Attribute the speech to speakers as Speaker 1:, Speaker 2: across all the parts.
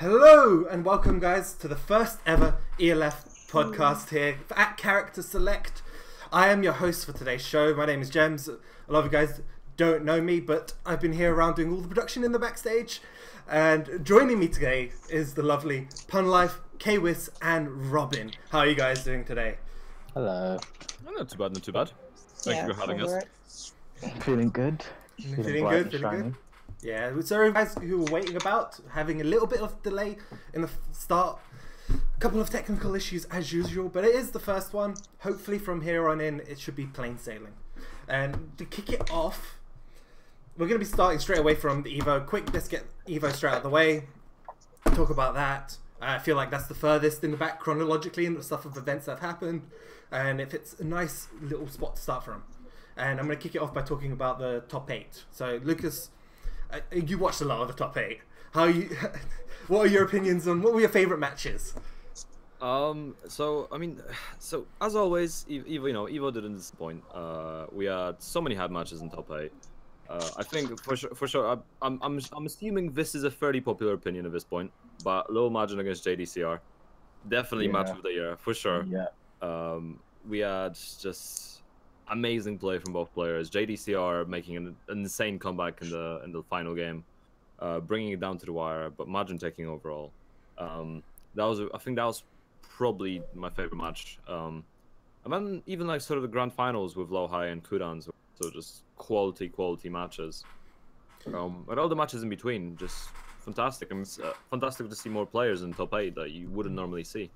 Speaker 1: Hello and welcome guys to the first ever ELF podcast here at Character Select. I am your host for today's show. My name is Jems. A lot of you guys don't know me, but I've been here around doing all the production in the backstage. And joining me today is the lovely Pun Life, Kwis and Robin. How are you guys doing today?
Speaker 2: Hello.
Speaker 3: Oh, not too bad, not too bad. Thank you for having us.
Speaker 2: Feeling good.
Speaker 1: Feeling good. Yeah, sorry guys who were waiting about, having a little bit of delay in the start. A couple of technical issues as usual, but it is the first one. Hopefully from here on in, it should be plain sailing. And to kick it off, we're going to be starting straight away from the Evo. Quick, let's get Evo straight out of the way. Talk about that. I feel like that's the furthest in the back chronologically in the stuff of events that have happened. And if it's a nice little spot to start from. And I'm going to kick it off by talking about the top 8. So, Lucas, you watched a lot of the top 8. What are your opinions on what were your favourite matches?
Speaker 3: So as always, Evo didn't disappoint. We had so many hard matches in top 8. I think for sure, I'm assuming this is a fairly popular opinion at this point, but low margin against JDCR, definitely match of the year for sure.
Speaker 2: Yeah.
Speaker 3: We had just amazing play from both players. JDCR making an insane comeback in the final game, bringing it down to the wire, but margin taking overall. I think that was probably my favorite match. And then even like sort of the grand finals with low high and Kudans, so just quality matches. And all the matches in between, just fantastic. And it's fantastic to see more players in top 8 that you wouldn't normally see.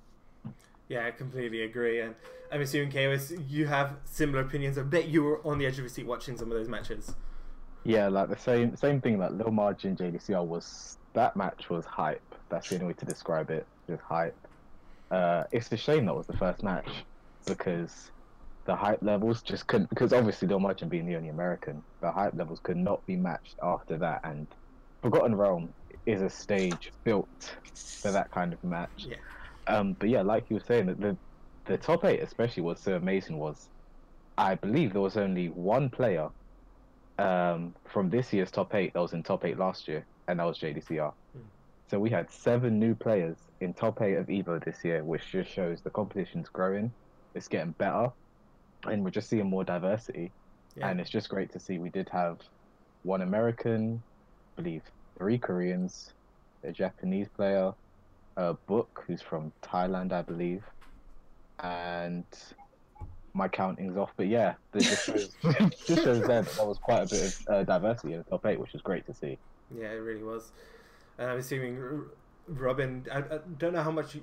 Speaker 1: Yeah, I completely agree, and I'm assuming, Kwis, you have similar opinions. I bet you were on the edge of your seat watching some of those matches.
Speaker 2: Yeah, like the same thing. Like low margin JDCR that match was hype. That's the only way to describe it. Just hype. It's a shame that was the first match because the hype levels just couldn't. Because obviously low margin being the only American, the hype levels could not be matched after that. And Forgotten Realm is a stage built for that kind of match.
Speaker 1: Yeah.
Speaker 2: But yeah, like you were saying, that the top 8 especially was so amazing was, I believe there was only one player from this year's top 8 that was in top 8 last year, and that was JDCR. So we had 7 new players in top 8 of Evo this year, which just shows the competition's growing, it's getting better, and we're just seeing more diversity. Yeah. And it's just great to see we did have 1 American, I believe 3 Koreans, a Japanese player, Book, who's from Thailand, I believe, and my counting's off, but yeah, just shows there that there was quite a bit of diversity in the top 8, which was great to see.
Speaker 1: Yeah, it really was. And I'm assuming, Robin, I don't know how much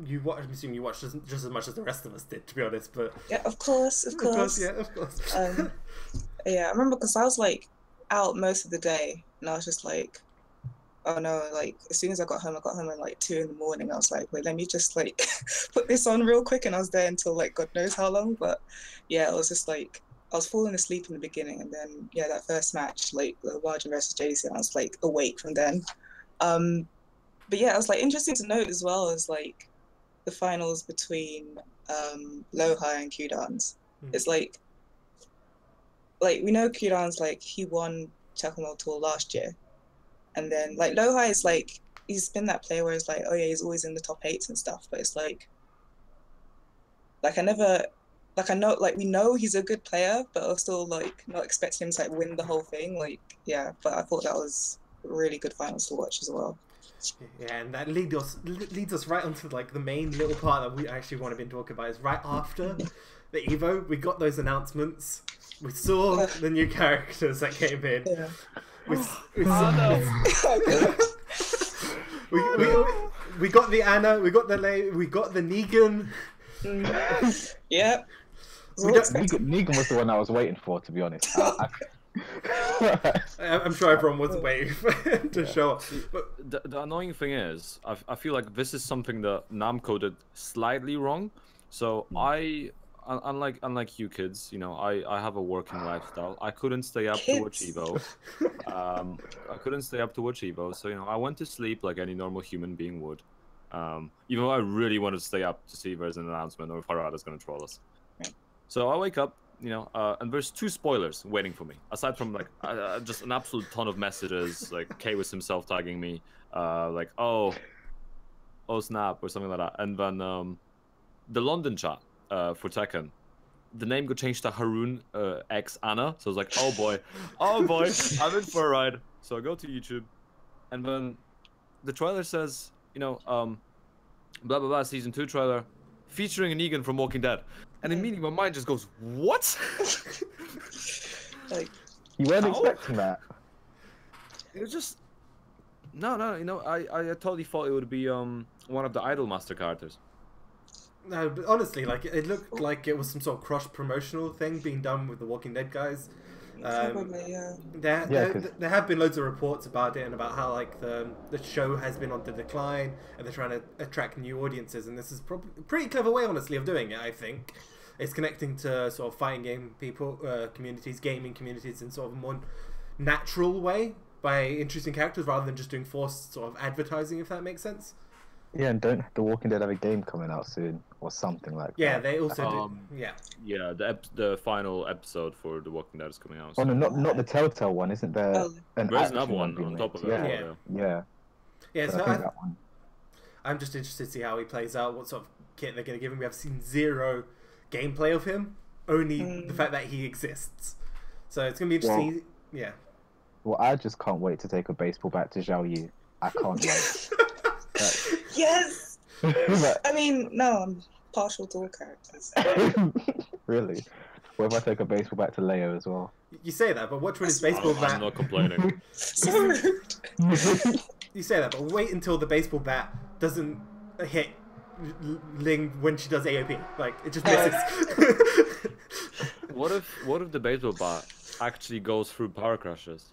Speaker 1: you watched. I'm assuming you watched just as much as the rest of us did, to be honest. But
Speaker 4: yeah, of course.
Speaker 1: Yeah, of course.
Speaker 4: Yeah, I remember because I was like out most of the day, and I was just like, oh no, like as soon as I got home at like 2 in the morning. I was like, wait, let me just like put this on real quick, and I was there until like God knows how long. But yeah, it was just like I was falling asleep in the beginning, and then yeah, that first match, like the Margin versus JDC, I was like awake from then. But yeah, it was like interesting to note as well as like the finals between Low High and Kudans. It's like we know Kudans, like he won Tekken World Tour last year. And then, like, Low High is, like, he's been that player where it's like, oh, yeah, he's always in the top 8s and stuff. But it's like I know, like, we know he's a good player, but I'm still, like, not expecting him to, like, win the whole thing. Like, yeah, but I thought that was really good finals to watch as well.
Speaker 1: Yeah, and that leads us right onto, like, the main little part that we actually want to be talking about is right after the Evo, we got those announcements. We saw the new characters that came in. Yeah. We got the Anna, we got the Lei, we got the Negan.
Speaker 4: Yeah.
Speaker 2: Negan was the one I was waiting for, to be honest.
Speaker 1: I'm sure everyone was waiting for him to show up.
Speaker 3: But the annoying thing is, I feel like this is something that Namco did slightly wrong. So unlike you kids, you know, I have a working lifestyle. I couldn't stay up to watch Evo. So you know, I went to sleep like any normal human being would. Even though I really wanted to stay up to see if there's an announcement or if Harada's gonna troll us. So I wake up, you know, and there's 2 spoilers waiting for me. Aside from like just an absolute ton of messages, like Kwis himself tagging me, like, oh, oh snap, or something like that. And then the London chat for Tekken, the name got changed to Haroon X Anna. So I was like, oh boy, I'm in for a ride. So I go to YouTube, and then the trailer says, you know, blah blah blah, season 2 trailer, featuring Negan from Walking Dead, and immediately my mind just goes, what?
Speaker 4: Like,
Speaker 2: You weren't
Speaker 3: How?
Speaker 2: expecting that.
Speaker 3: It was just no. You know, I totally thought it would be one of the Idolmaster characters.
Speaker 1: No, but honestly, like it looked like it was some sort of cross promotional thing being done with the Walking Dead guys.
Speaker 4: probably, yeah.
Speaker 1: There have been loads of reports about it and about how like the show has been on the decline and they're trying to attract new audiences, and this is probably a pretty clever way, honestly, of doing it. I think it's connecting to sort of fighting game people, communities, gaming communities in sort of a more natural way by introducing characters rather than just doing forced sort of advertising, if that makes sense.
Speaker 2: Yeah, and don't The Walking Dead have a game coming out soon or something like
Speaker 1: Yeah,
Speaker 2: that?
Speaker 1: they also do. Yeah.
Speaker 3: Yeah, the final episode for The Walking Dead is coming out.
Speaker 2: Oh no, not the Telltale one, isn't there?
Speaker 4: Oh.
Speaker 2: An
Speaker 3: There's
Speaker 2: action
Speaker 3: another one
Speaker 2: being
Speaker 3: on
Speaker 2: made?
Speaker 3: top of it.
Speaker 2: Yeah, yeah.
Speaker 1: Yeah,
Speaker 2: So
Speaker 1: so
Speaker 2: I think that one.
Speaker 1: I'm just interested to see how he plays out, what sort of kit they're going to give him. We have seen zero gameplay of him, only the fact that he exists. So it's going to be interesting. Yeah.
Speaker 2: Well, I just can't wait to take a baseball bat to Zhao Yu. I can't wait.
Speaker 4: Yes!
Speaker 2: But-
Speaker 4: I mean, no, I'm partial to all characters.
Speaker 2: Really? What if I take a baseball bat to Leo as well?
Speaker 1: You say that, but watch when his baseball
Speaker 3: I'm
Speaker 1: bat...
Speaker 3: not complaining.
Speaker 4: So rude.
Speaker 1: You say that, but wait until the baseball bat doesn't hit Ling when she does AOP. Like, it just misses.
Speaker 3: What if the baseball bat actually goes through power crushes?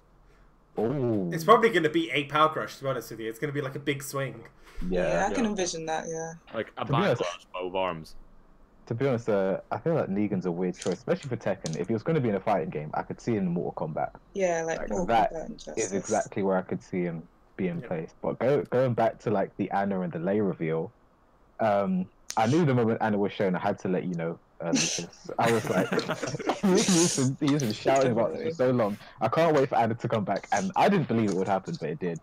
Speaker 2: Oh.
Speaker 1: It's probably going to be a power crush, to be honest with you. It's going to be like a big swing.
Speaker 4: Yeah, I can
Speaker 3: Yeah.
Speaker 4: envision that, yeah.
Speaker 3: Like a
Speaker 2: To be honest-
Speaker 3: backlash both arms.
Speaker 2: To be honest, I feel like Negan's a weird choice, especially for Tekken. If he was going to be in a fighting game, I could see him in Mortal Kombat.
Speaker 4: Yeah, like
Speaker 2: Like,
Speaker 4: Mortal
Speaker 2: that
Speaker 4: Kombat and
Speaker 2: Is
Speaker 4: Justice.
Speaker 2: exactly where I could see him being
Speaker 1: Yeah.
Speaker 2: placed. But going back to like the Anna and the Lei reveal, I knew the moment Anna was shown, I had to let you know. Because I was like, he's been shouting about this for so long. I can't wait for Anna to come back, and I didn't believe it would happen, but it did.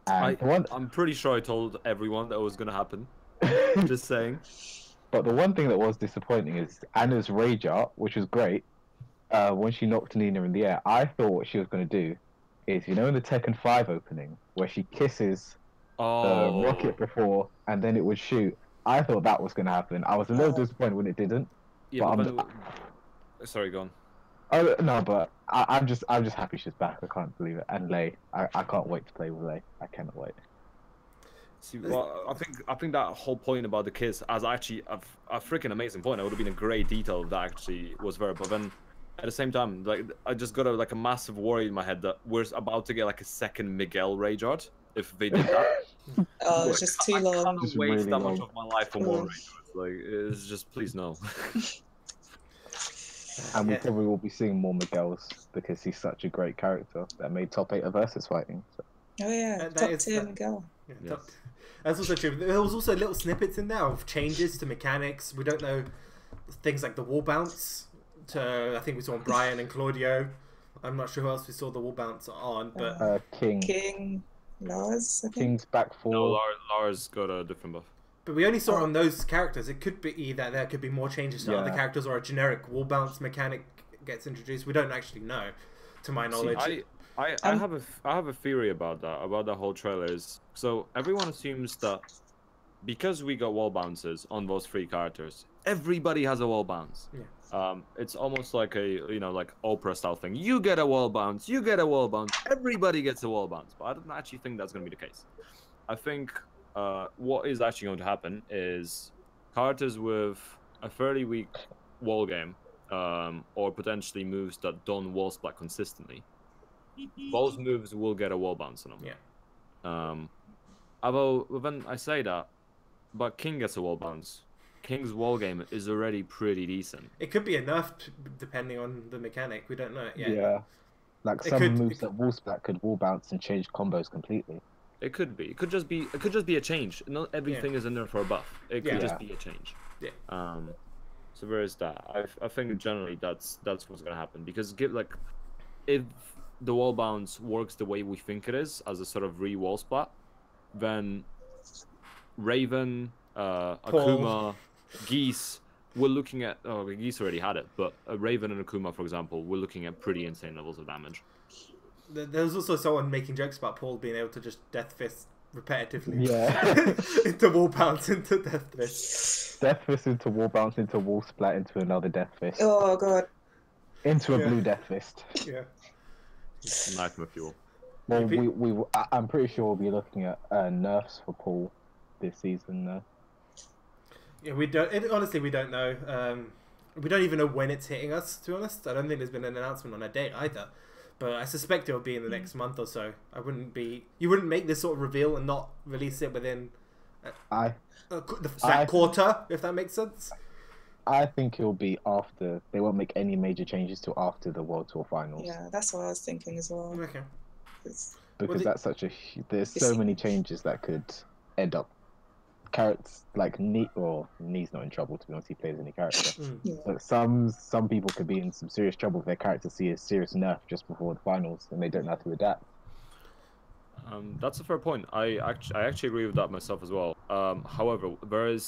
Speaker 2: And
Speaker 3: I'm pretty sure I told everyone that was gonna happen. Just saying.
Speaker 2: But the one thing that was disappointing is Anna's rage art, which was great. When she knocked Nina in the air, I thought what she was going to do is, you know, in the Tekken 5 opening, where she kisses Rocket before, and then it would shoot. I thought that was going to happen. I was a little disappointed when it didn't.
Speaker 3: Yeah,
Speaker 2: but
Speaker 3: but sorry, go on.
Speaker 2: Oh no, but I'm just happy she's back. I can't believe it. And Lei, I can't wait to play with Lei. I cannot wait.
Speaker 3: See, well, I think that whole point about the kiss as actually a freaking amazing point. It would have been a great detail if that actually was there. But then at the same time, like I just got a massive worry in my head that we're about to get like a second Miguel rage art if they did that.
Speaker 4: Oh, it's just too
Speaker 3: I
Speaker 4: long.
Speaker 3: can't
Speaker 2: Just
Speaker 3: waste
Speaker 2: really
Speaker 3: that
Speaker 2: long.
Speaker 3: much of my life for more rage arts. Like it's just please no.
Speaker 2: And we
Speaker 1: Yeah.
Speaker 2: probably will be seeing more Miguel's because he's such a great character that made top 8 versus fighting. So.
Speaker 4: Oh yeah,
Speaker 1: That
Speaker 4: top
Speaker 1: is-
Speaker 4: tier
Speaker 1: that-
Speaker 4: Miguel.
Speaker 1: Yeah,
Speaker 3: Yes.
Speaker 1: That's also true. There was also little snippets in there of changes to mechanics. We don't know things like the wall bounce. I think we saw on Brian and Claudio. I'm not sure who else we saw the wall bounce on, but
Speaker 2: King,
Speaker 4: Lars, I think.
Speaker 2: King's back 4.
Speaker 3: No, Lars got a different buff.
Speaker 1: we only saw it on those characters. It could be that there could be more changes to other
Speaker 2: Yeah.
Speaker 1: characters, or a generic wall bounce mechanic gets introduced. We don't actually know, to my knowledge.
Speaker 3: See, I have a theory about that whole trailer is so everyone assumes that because we got wall bounces on those 3 characters, everybody has a wall bounce.
Speaker 1: Yeah.
Speaker 3: It's almost like a like Oprah style thing. You get a wall bounce, you get a wall bounce, everybody gets a wall bounce. But I don't actually think that's going to be the case. I think what is actually going to happen is characters with a fairly weak wall game, or potentially moves that don't wall splat consistently. Those moves will get a wall bounce on them.
Speaker 1: Yeah.
Speaker 3: Although when I say that, but King gets a wall bounce. King's wall game is already pretty decent.
Speaker 1: It could be enough depending on the mechanic. We don't know it yet.
Speaker 2: Yeah. Like
Speaker 1: It
Speaker 2: some
Speaker 1: could-
Speaker 2: moves that wall splat could wall bounce and change combos completely.
Speaker 3: It could be. It could just be a change. Not everything is in there for a buff. It could
Speaker 1: Yeah.
Speaker 3: just be a change.
Speaker 1: Yeah.
Speaker 3: So there is that. I think generally that's what's gonna happen because if the wall bounce works the way we think it is as a sort of re-wall splat, then Raven, Akuma, Geese. We're looking at. Oh, Geese already had it, but Raven and Akuma, for example, we're looking at pretty insane levels of damage.
Speaker 1: There's also someone making jokes about Paul being able to just death fist repetitively.
Speaker 2: Yeah.
Speaker 1: Into wall bounce, into death fist.
Speaker 2: Death fist into wall bounce, into wall splat, into another death fist.
Speaker 4: Oh god.
Speaker 2: Into a blue death fist.
Speaker 1: Yeah.
Speaker 3: Nightmare fuel.
Speaker 2: Well, I'm pretty sure we'll be looking at nerfs for Paul this season.
Speaker 1: Yeah, we don't. Honestly, we don't know. We don't even know when it's hitting us. To be honest, I don't think there's been an announcement on a date either. But I suspect it'll be in the next month or so. You wouldn't make this sort of reveal and not release it within that quarter, if that makes sense.
Speaker 2: I think it'll be after. They won't make any major changes till after the World Tour Finals.
Speaker 4: Yeah, that's what I was thinking as well.
Speaker 1: Okay.
Speaker 2: Because that's such a. There's so many changes that could end up. Carrots like Knee's not in trouble, to be honest. He plays any character,
Speaker 4: Yeah.
Speaker 2: but some people could be in some serious trouble if their character see a serious nerf just before the finals and they don't know how to adapt.
Speaker 3: That's a fair point. I actually agree with that myself as well. However, I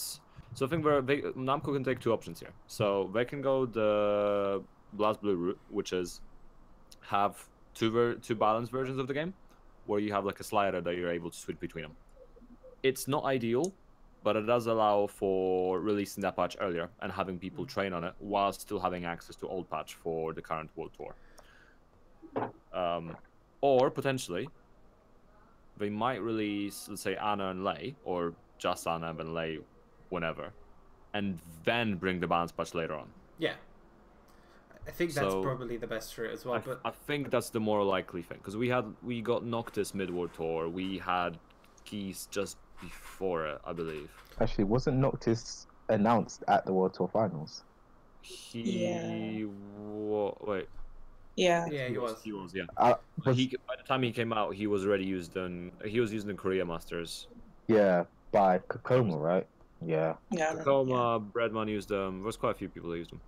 Speaker 3: think Namco can take two options here. So they can go the Blast Blue route, which is have two balanced versions of the game, where you have like a slider that you're able to switch between them. It's not ideal, but it does allow for releasing that patch earlier and having people train on it while still having access to old patch for the current World Tour. Or potentially, they might release, let's say, Anna and Lei, or just Anna and Lei, whenever, and then bring the balance patch later on.
Speaker 1: Yeah. I think that's probably the best route as well.
Speaker 3: I think that's the more likely thing, because we got Noctis mid-World Tour, we had Geese just before it, I believe.
Speaker 2: Actually, wasn't Noctis announced at the World Tour Finals?
Speaker 3: Wait.
Speaker 4: Yeah.
Speaker 1: Yeah, he was.
Speaker 3: He was, yeah. By the time he came out, he was already used in. He was used in Korea Masters.
Speaker 2: Yeah, by Kokoma, right? Yeah.
Speaker 4: Yeah.
Speaker 3: Kokoma, Breadman used them. There was quite a few people who used them.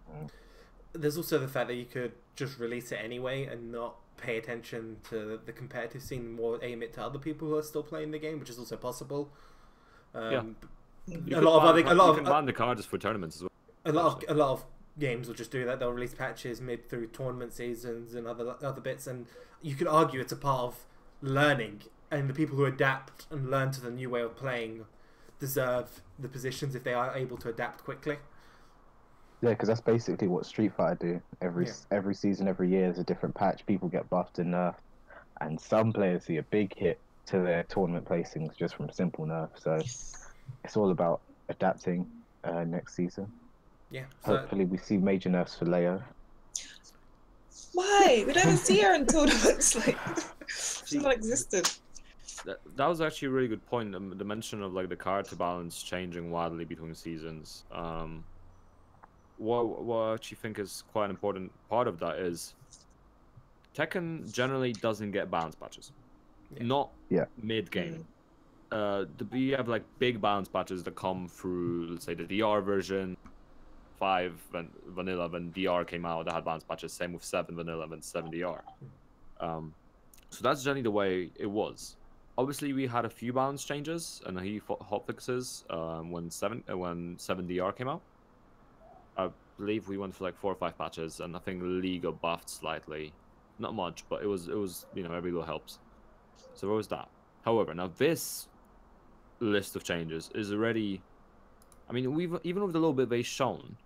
Speaker 1: There's also the fact that you could just release it anyway and not pay attention to the competitive scene, more aim it to other people who are still playing the game, which is also possible.
Speaker 3: Yeah.
Speaker 1: A lot of
Speaker 3: ban the cards for tournaments as well.
Speaker 1: A lot of games will just do that. They'll release patches mid through tournament seasons and other bits, and you could argue it's a part of learning. And the people who adapt and learn to the new way of playing deserve the positions if they are able to adapt quickly.
Speaker 2: Yeah, because that's basically what Street Fighter do. Every season, every year, there's a different patch. People get buffed and nerfed, and some players see a big hit to their tournament placings just from simple nerf. So it's all about adapting next season.
Speaker 1: Yeah.
Speaker 2: Hopefully, we see major nerfs for Leo.
Speaker 4: Why? We don't even see her in tournaments. Like, she's not existed.
Speaker 3: That was actually a really good point. The mention of like the card to balance changing wildly between seasons. What I actually think is quite an important part of that is Tekken generally doesn't get balance patches. Not mid game. We have like big balance patches that come through, let's say, the DR version 5 when vanilla when DR came out, that had balance patches. Same with 7 vanilla and 7 DR. So that's generally the way it was. Obviously, we had a few balance changes and hotfixes when 7 DR came out. I believe we went for like 4 or 5 patches, and I think League got buffed slightly, not much, but it was every little helps. So there was that. However, now this list of changes is already, I mean, even with the little bit they've shown,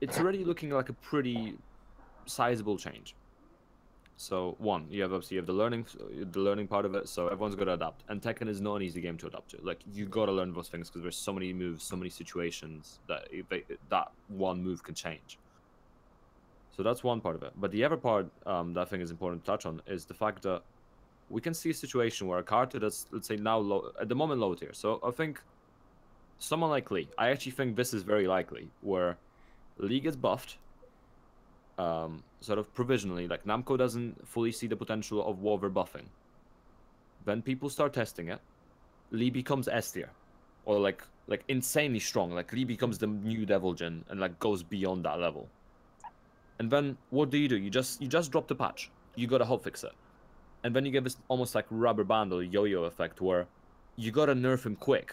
Speaker 3: it's already looking like a pretty sizable change. So you have the learning part of it. So everyone's got to adapt, and Tekken is not an easy game to adapt to. Like, you got to learn those things because there's so many moves, so many situations that that one move can change. So that's one part of it. But the other part that I think is important to touch on is the fact that we can see a situation where a character that's, let's say, now low, at the moment low tier. So I think someone like Lee, I actually think this is very likely, where Lee gets buffed. Sort of provisionally, like Namco doesn't fully see the potential of Wolver buffing. Then people start testing it. Lee becomes S tier, or like insanely strong. Like Lee becomes the new Devil Jin and like goes beyond that level. And then what do? You just drop the patch. You gotta hotfix it, and then you get this almost like rubber band or yo-yo effect where you gotta nerf him quick,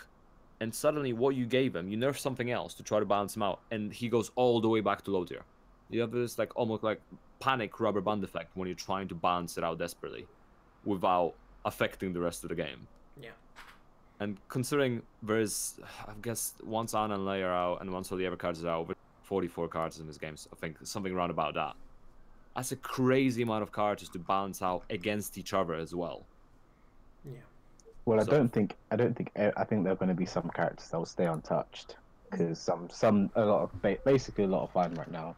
Speaker 3: and suddenly what you gave him, you nerf something else to try to balance him out, and he goes all the way back to low tier. You have this like almost like panic rubber band effect when you're trying to balance it out desperately without affecting the rest of the game.
Speaker 1: Yeah.
Speaker 3: And considering there's, I guess, once Ana and Lei are out and once all the other cards are out, 44 cards in this game, so I think something around about that. That's a crazy amount of cards to balance out against each other as well.
Speaker 1: Yeah.
Speaker 2: Well, I think there are going to be some characters that will stay untouched because basically a lot of fine right now.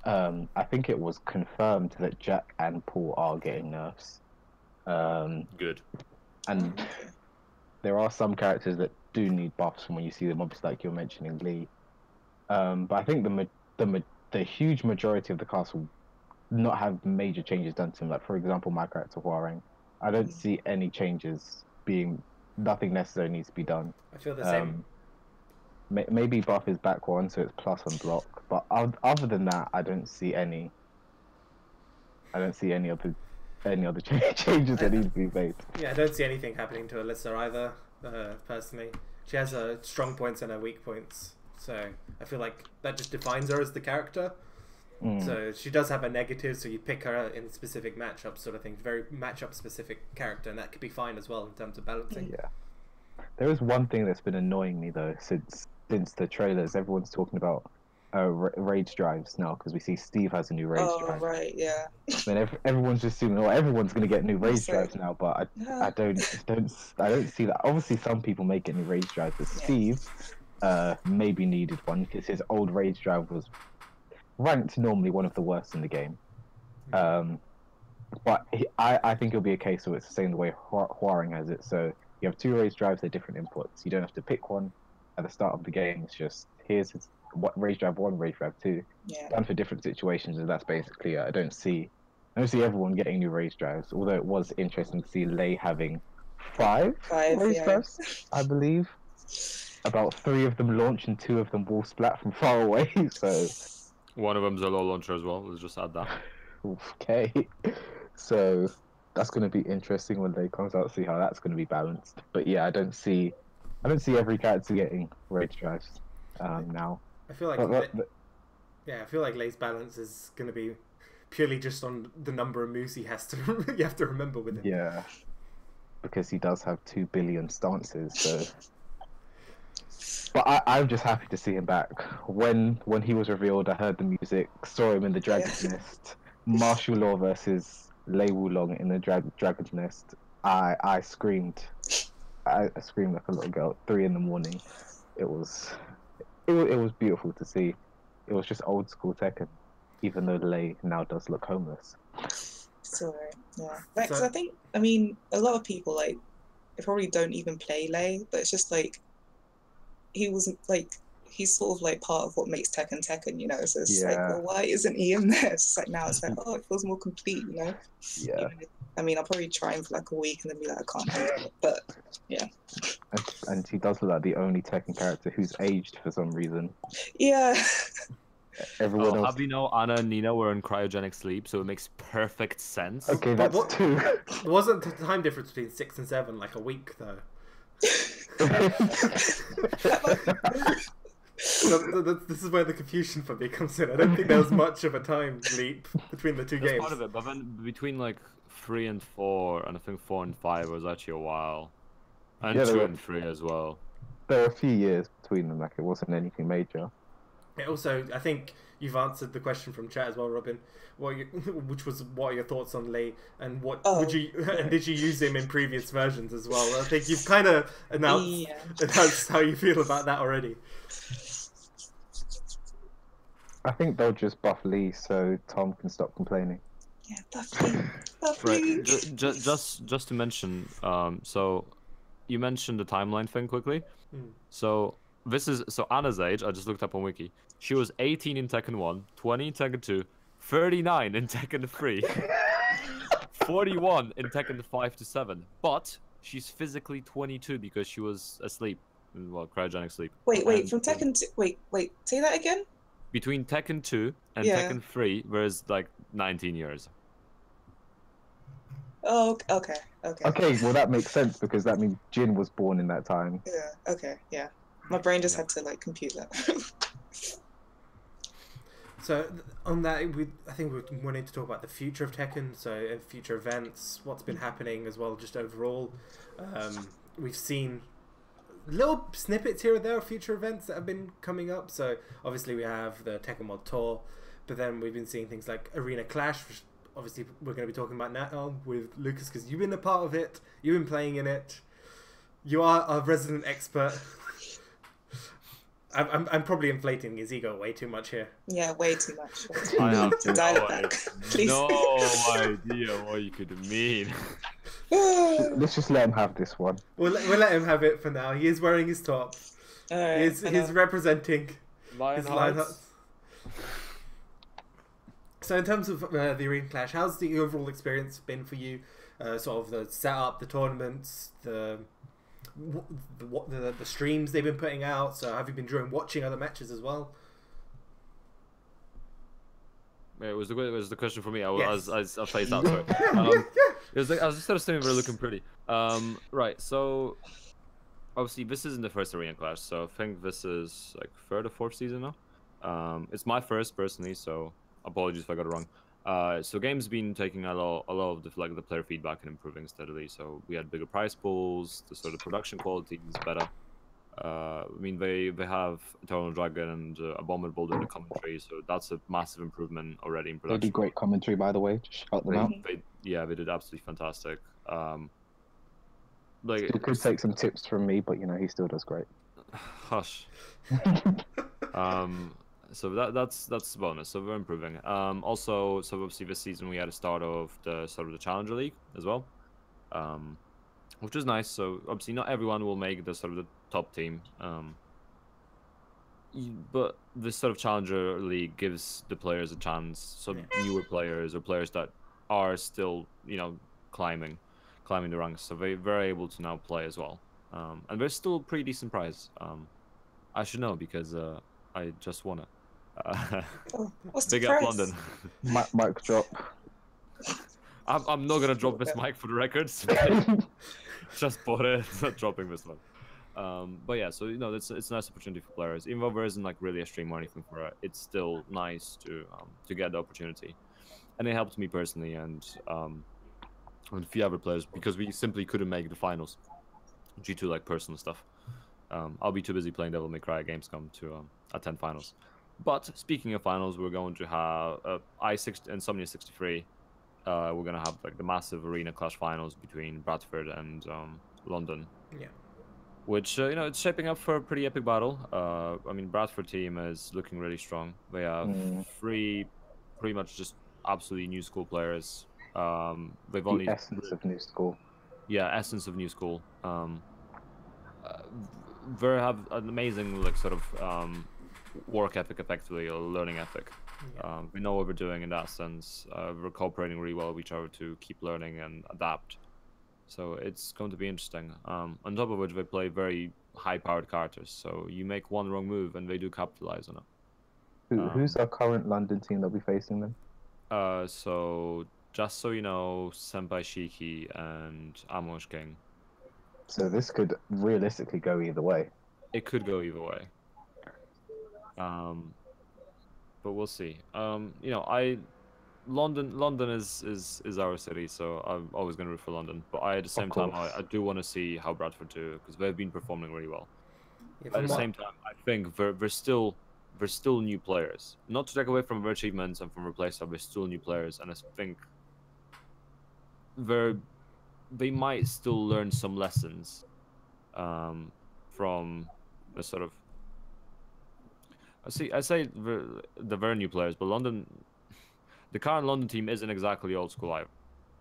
Speaker 2: I think it was confirmed that Jack and Paul are getting nerfs.
Speaker 3: Good.
Speaker 2: And there are some characters that do need buffs from when you see them, obviously, like you're mentioning Lee. But I think the huge majority of the cast will not have major changes done to them. Like, for example, my character Huarang, I don't see any changes nothing necessarily needs to be done.
Speaker 1: I feel the same.
Speaker 2: Maybe buff his back one, so it's plus on block. But other than that, I don't see any other changes that need to be made.
Speaker 1: Yeah, I don't see anything happening to Alyssa either, personally. She has her strong points and her weak points, so I feel like that just defines her as the character. So she does have a negative, so you pick her in specific matchups, sort of thing. Very matchup specific character, and that could be fine as well in terms of balancing.
Speaker 2: Yeah. There is one thing that's been annoying me though since the trailers. Everyone's talking about rage drives now because we see Steve has a new rage drive.
Speaker 4: Oh right, yeah.
Speaker 2: Then everyone's just assuming, everyone's going to get new rage drives now, but I don't see that. Obviously, some people may get new rage drives, but Steve maybe needed one because his old rage drive was ranked normally one of the worst in the game. But I think it'll be a case of it's the same the way Huarang has it. So you have two rage drives, they're different inputs. You don't have to pick one at the start of the game. It's just here's what rage drive 1, rage drive 2, done for different situations, and that's basically it. I don't see everyone getting new rage drives. Although it was interesting to see Lei having five rage drives, I believe. About 3 of them launch and 2 of them wall splat from far away. So
Speaker 3: one of them's a low launcher as well. Let's just add that.
Speaker 2: Okay, so that's going to be interesting when Lei comes out. See how that's going to be balanced. But yeah, I don't see every character getting rage drives now.
Speaker 1: I feel like I feel like Lei's balance is going to be purely just on the number of moves he has to you have to remember with him.
Speaker 2: Yeah, because he does have 2 billion stances. So, but I'm just happy to see him back. When he was revealed, I heard the music, saw him in the Dragon's Nest, martial law versus Lei Wulong in the Dragon's Nest. I screamed. I screamed like a little girl at 3 a.m. It was beautiful to see. It was just old school Tekken, even though Lei now does look homeless.
Speaker 4: So yeah, like, so I mean, a lot of people they probably don't even play Lei, but it's just like he's sort of part of what makes Tekken, you know. So it's well, why isn't he in there? It's like now it's oh, it feels more complete, you know.
Speaker 2: Yeah.
Speaker 4: I mean, I'll probably try him for a week and then be like, I can't do it. But yeah.
Speaker 2: And he does look like the only Tekken character who's aged for some reason.
Speaker 4: Yeah.
Speaker 2: Everyone else.
Speaker 3: Have you know Anna and Nina were in cryogenic sleep, so it makes perfect sense.
Speaker 2: Okay, that's 2.
Speaker 1: There wasn't a time difference between 6 and 7, like a week though. This is where the confusion for me comes in. I don't think there was much of a time leap between the 2 games.
Speaker 3: Part of it, but then between 3 and 4, and I think 4 and 5 was actually a while, and 2 and 3 as well.
Speaker 2: There were a few years between them, it wasn't anything major.
Speaker 1: Yeah, also, I think you've answered the question from chat as well, Robin. Which was, what are your thoughts on Lei, and would you and did you use him in previous versions as well? I think you've kind of announced how you feel about that already.
Speaker 2: I think they'll just buff Lee so Tom can stop complaining.
Speaker 4: Yeah, buff Lee.
Speaker 3: Right. Just to mention, so you mentioned the timeline thing quickly. So Anna's age, I just looked up on Wiki. She was 18 in Tekken 1, 20 in Tekken 2, 39 in Tekken 3, 41 in Tekken 5 to 7. But she's physically 22 because she was asleep, cryogenic sleep.
Speaker 4: Wait, from Tekken 2, wait, say that again?
Speaker 3: Between Tekken 2 and Tekken 3, there's 19 years.
Speaker 4: Oh, okay, okay.
Speaker 2: Okay, well that makes sense because that means Jin was born in that time.
Speaker 4: Yeah, okay, yeah. My brain just had to like compute that.
Speaker 1: So on that, I think we're wanting to talk about the future of Tekken, so future events, what's been happening as well, just overall. We've seen little snippets here and there of future events that have been coming up. So obviously we have the Tekken Mod Tour, but then we've been seeing things like Arena Clash, which obviously we're going to be talking about now with Lucas, because you've been a part of it, you've been playing in it, you are a resident expert. I'm probably inflating his ego way too much here.
Speaker 4: Yeah, way too much.
Speaker 3: I have
Speaker 4: Dial it back, please.
Speaker 3: no idea what you could mean.
Speaker 2: Let's just let him have this one.
Speaker 1: We'll let him have it for now. He is wearing his top.
Speaker 4: Alright,
Speaker 1: He's representing his Lionhearts. So in terms of the Arena Clash, how's the overall experience been for you? Sort of the setup, the tournaments, the streams they've been putting out. So have you been watching other matches as well?
Speaker 3: It was the question for me. I
Speaker 1: Yes.
Speaker 3: phased out. Sorry. It was like, I was just sort of saying we're looking pretty. Right. So obviously this isn't the first Arena Clash. So I think this is like third or fourth season now. It's my first personally. So apologies if I got it wrong. So game's been taking a lot of the player feedback and improving steadily. So we had bigger prize pools. The sort of production quality is better. I mean, they have Eternal Dragon and Abominable doing the commentary, so that's a massive improvement already in
Speaker 2: They
Speaker 3: production.
Speaker 2: do great commentary, by the way. Just shout them out.
Speaker 3: They did absolutely fantastic.
Speaker 2: Still could take some tips from me, but you know he still does great.
Speaker 3: Hush. So that's a bonus. So we're improving. Also, so obviously this season we had a start of the Challenger League as well, which is nice. So obviously not everyone will make the the top team, but this Challenger League gives the players a chance. So newer players or players that are still climbing the ranks, so they're able to now play as well. And there's still a pretty decent prize. I should know because I just won it.
Speaker 4: What's the
Speaker 3: Big up
Speaker 4: price?
Speaker 3: London.
Speaker 2: Mic drop.
Speaker 3: I'm not gonna drop this mic for the records. Just bought it. Not dropping this one. But yeah, so it's a nice opportunity for players. Even though there isn't like really a stream or anything for it, it's still nice to get the opportunity. And it helped me personally and a few other players because we simply couldn't make the finals due to like personal stuff. I'll be too busy playing Devil May Cry at Gamescom to attend finals. But speaking of finals, we're going to have Insomnia 63. We're gonna have like the massive Arena Clash finals between Bradford and London.
Speaker 1: Yeah.
Speaker 3: Which it's shaping up for a pretty epic battle. I mean, Bradford team is looking really strong. They have three, pretty much just absolutely new school players. They've only
Speaker 2: essence of new school.
Speaker 3: Yeah, essence of new school. They have an amazing work ethic, effectively, or learning ethic. We know what we're doing in that sense. We're cooperating really well with each other to keep learning and adapt. So it's going to be interesting. On top of which, they play very high-powered characters. So you make one wrong move, and they do capitalize on it.
Speaker 2: Who's our current London team that we're facing then?
Speaker 3: So just so you know, Senpai Shiki and Amos King.
Speaker 2: So this could realistically go either way.
Speaker 3: It could go either way. But we'll see. London is our city, so I'm always going to root for London. But at the same time, I do want to see how Bradford do because they've been performing really well. Yeah, at the same time, I think they're still new players. Not to take away from their achievements and from their play style, they're still new players, and I think they might still learn some lessons from the sort of. I say the very new players, but the current London team isn't exactly old school either.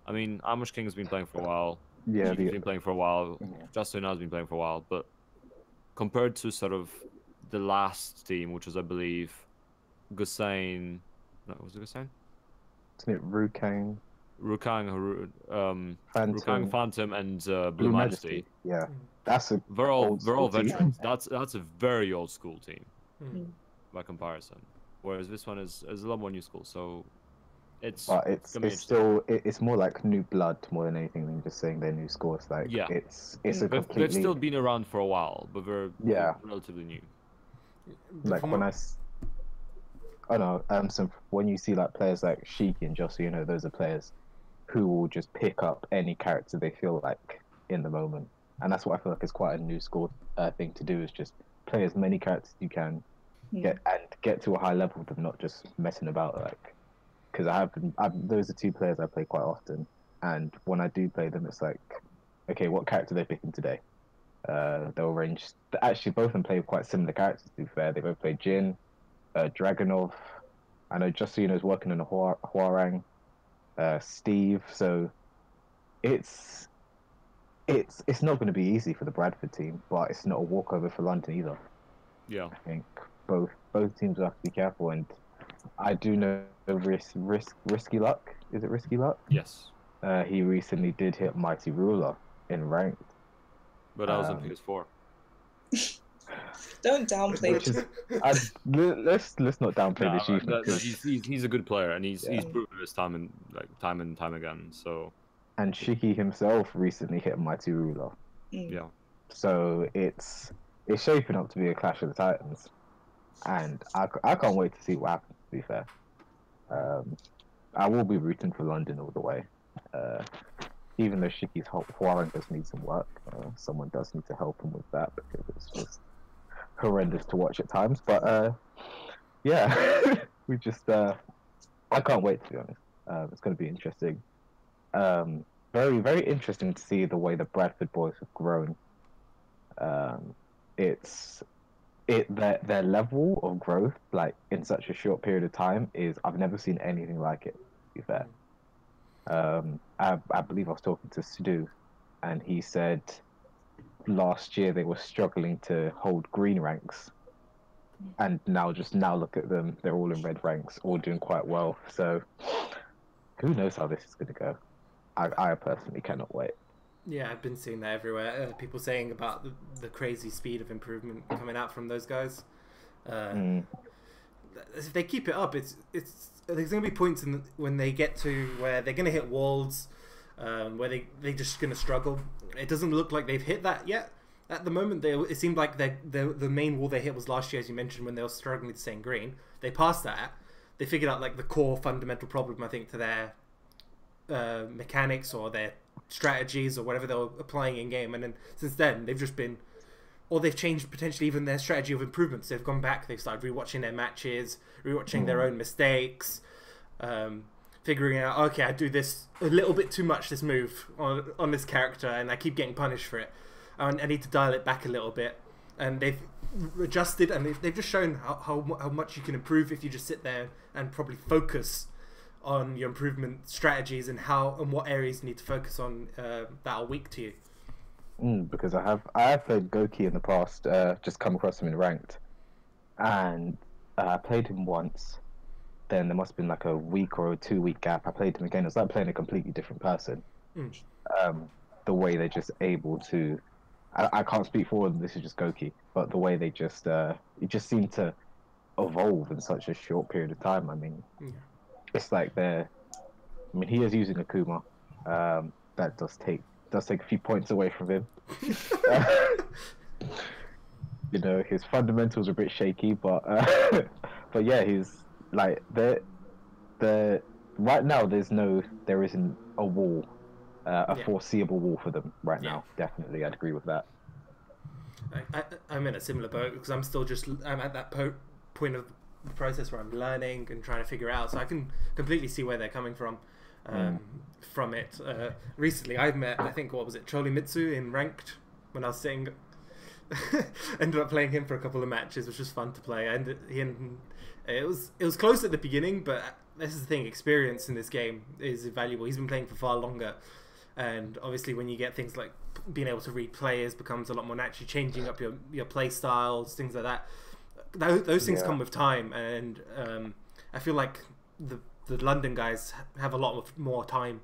Speaker 3: I mean, Amish King has been playing for a while.
Speaker 2: Yeah,
Speaker 3: he's been playing for a while. Just so now has been playing for a while, but compared to sort of the last team, which was, I believe, Gusain. No, was it Gusain?
Speaker 2: Isn't it Rukang?
Speaker 3: Rukang Phantom and Blue Majesty.
Speaker 2: Yeah, that's a.
Speaker 3: They're all veterans.
Speaker 2: Team.
Speaker 3: That's a very old school team.
Speaker 1: Mm.
Speaker 3: By comparison, whereas this one is a lot more new school. So
Speaker 2: but it's still it's more like new blood more than anything than just saying their new scores. Like it's a completely.
Speaker 3: They've still been around for a while, but they're relatively new.
Speaker 2: Like when so when you see like players like Shiki and Josu, you know, those are players who will just pick up any character they feel like in the moment, and that's what I feel like is quite a new school thing to do, is just play as many characters you can, get to a high level with them, not just messing about. Like, because those are two players I play quite often, and when I do play them, it's like, okay, what character are they picking today? They'll range. Actually, both of them play quite similar characters. To be fair, they both play Jin, Dragonov. I know Justino's working on a Hwoarang. Steve. So it's not going to be easy for the Bradford team, but it's not a walkover for London either.
Speaker 3: Yeah,
Speaker 2: I think both teams will have to be careful, and I do know Risky Luck. Is it Risky Luck?
Speaker 3: Yes.
Speaker 2: He recently did hit Mighty Ruler in ranked,
Speaker 3: but I was on PS4.
Speaker 4: Don't downplay
Speaker 2: it. Let's not downplay the achievement.
Speaker 3: He's a good player, and he's proven his time and time again. So.
Speaker 2: And Shiki himself recently hit Mighty Ruler.
Speaker 3: Yeah. So
Speaker 2: it's shaping up to be a clash of the Titans, and I can't wait to see what happens. To be fair, I will be rooting for London all the way. Even though Shiki's Hwoarang does need some work, someone does need to help him with that, because it's just horrendous to watch at times. But yeah, we just I can't wait, to be honest. It's going to be interesting. Very, very interesting to see the way the Bradford boys have grown. Their level of growth, like in such a short period of time, is I've never seen anything like it. To be fair, I believe I was talking to Stu, and he said last year they were struggling to hold green ranks, and now look at them, they're all in red ranks, all doing quite well. So who knows how this is going to go. I personally cannot wait.
Speaker 1: Yeah, I've been seeing that everywhere. People saying about the crazy speed of improvement coming out from those guys. If they keep it up, there's going to be points when they get to where they're going to hit walls, where they're just going to struggle. It doesn't look like they've hit that yet. At the moment, it seemed like the main wall they hit was last year, as you mentioned, when they were struggling to stay in green. They passed that. They figured out like the core fundamental problem, I think, to their mechanics or their strategies or whatever they were applying in game, and then since then they've just been, or they've changed potentially even their strategy of improvements. They've gone back, they've started rewatching their matches, rewatching their own mistakes, figuring out, okay, I do this a little bit too much, this move on this character, and I keep getting punished for it. I need to dial it back a little bit, and they've adjusted, and they've just shown how much you can improve if you just sit there and probably focus on your improvement strategies and what areas you need to focus on that are weak to you.
Speaker 2: Because I have played Goki in the past, just come across him in ranked, and I played him once. Then there must have been like a week or a 2-week gap. I played him again. It was like playing a completely different person. The way they're just able to, I can't speak for them. This is just Goki, but the way they just it just seemed to evolve in such a short period of time. I mean. Yeah. It's like he is using Akuma. That does take a few points away from him. You know, his fundamentals are a bit shaky, but yeah, he's like the right now. There isn't a wall, foreseeable wall for them right now. Definitely, I'd agree with that.
Speaker 1: I'm in a similar boat because I'm at that point of the process where I'm learning and trying to figure out, so I can completely see where they're coming from it. Recently I've met, I think, what was it, Cholimitsu in ranked when I was sitting. Ended up playing him for a couple of matches, which was fun to play, and it was close at the beginning, but this is the thing, experience in this game is invaluable. He's been playing for far longer, and obviously when you get things like being able to read players becomes a lot more naturally, changing up your play styles, things like that. Those things come with time, and I feel like the London guys have a lot more time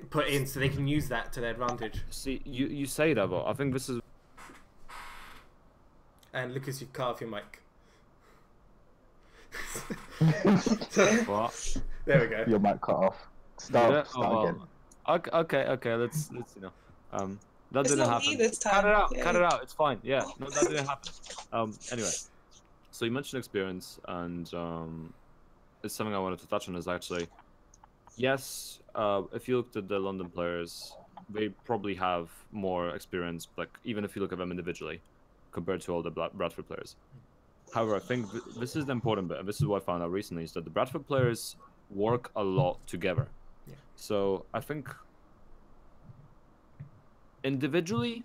Speaker 1: put in, so they can use that to their advantage.
Speaker 3: See, you say that, but I think this is.
Speaker 1: And Lucas, you've cut off your mic.
Speaker 3: What?
Speaker 1: There we go.
Speaker 2: Your mic cut off. Start again.
Speaker 3: Okay. Let's that
Speaker 4: It's
Speaker 3: didn't
Speaker 4: not
Speaker 3: happen.
Speaker 4: me this time.
Speaker 3: Cut it out.
Speaker 4: Yeah.
Speaker 3: Cut it out. It's fine. Yeah. No, that didn't happen. Anyway, so you mentioned experience, and it's something I wanted to touch on. Is actually, yes. If you looked at the London players, they probably have more experience. Like even if you look at them individually, compared to all the Bradford players. However, I think this is the important bit, and this is what I found out recently, is that the Bradford players work a lot together.
Speaker 1: Yeah.
Speaker 3: So I think individually,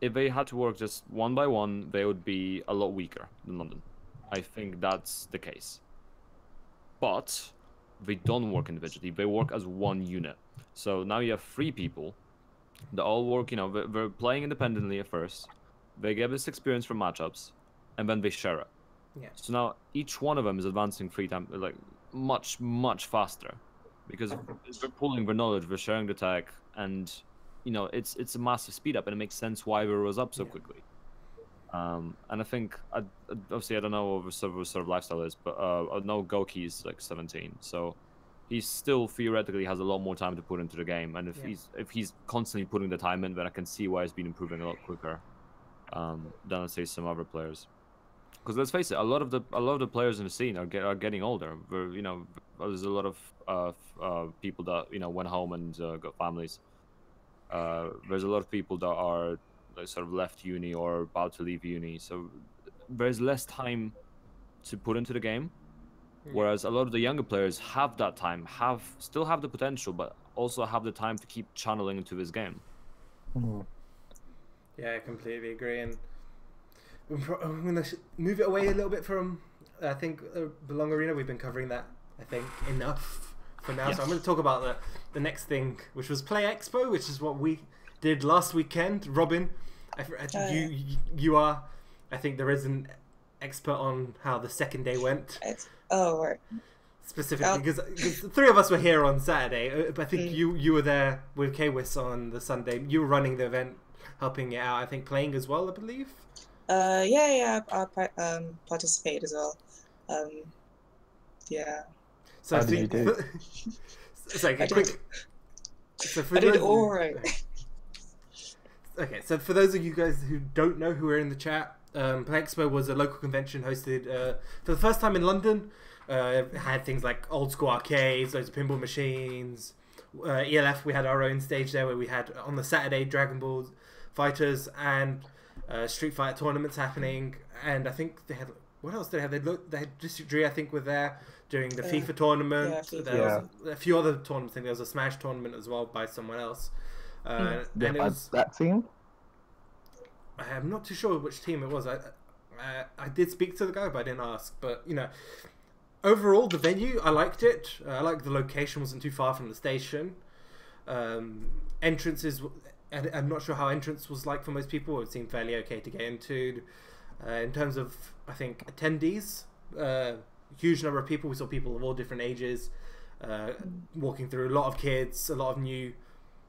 Speaker 3: if they had to work just one by one, they would be a lot weaker than London. I think that's the case. But they don't work individually, they work as one unit. So now you have 3 people that all work, they're playing independently at first, they get this experience from matchups, and then they share it.
Speaker 1: Yeah.
Speaker 3: So now each one of them is advancing 3 times, like much faster, because they're pulling their knowledge, they're sharing the tech, and it's a massive speed up, and it makes sense why they rose up so quickly. And I think obviously I don't know what the sort of lifestyle is, but I know Goki's like 17, so he still theoretically has a lot more time to put into the game, and if he's constantly putting the time in, then I can see why he's been improving a lot quicker than let's say some other players. Because let's face it, a lot of the players in the scene are getting older. There's a lot of people that went home and got families. There's a lot of people that are like sort of left uni or about to leave uni, so there's less time to put into the game. Whereas a lot of the younger players have that time, still have the potential, but also have the time to keep channeling into this game.
Speaker 1: Yeah, I completely agree. And I'm going to move it away a little bit from, I think, Belong Arena. We've been covering that, I think, enough for now. So I'm going to talk about the next thing, which was Play Expo, which is what we did last weekend. Robin, you are, I think there is an expert on how the second day went.
Speaker 4: Right.
Speaker 1: Specifically, because the 3 of us were here on Saturday, but I think you were there with Kwis on the Sunday. You were running the event, helping it out, I think, playing as well, I believe.
Speaker 4: I participated as well. Yeah.
Speaker 1: So
Speaker 2: how did you do?
Speaker 4: I did all right.
Speaker 1: Okay, so for those of you guys who don't know, who are in the chat, Play Expo was a local convention hosted for the first time in London. It had things like old school arcades, loads of pinball machines. ELF, we had our own stage there where we had on the Saturday Dragon Ball Fighters and Street Fighter tournaments happening. And I think they had, what else did they have? They had District 3, I think, were there during the FIFA tournament.
Speaker 4: Yeah,
Speaker 1: there was a few other tournaments. I think there was a Smash tournament as well by someone else. And it was
Speaker 2: that team.
Speaker 1: I'm not too sure which team it was. I did speak to the guy, but I didn't ask. But overall, the venue, I liked it. I liked the location; wasn't too far from the station. Entrances, I'm not sure how entrance was like for most people. It seemed fairly okay to get into. In terms of, I think, attendees, huge number of people. We saw people of all different ages walking through. A lot of kids, a lot of new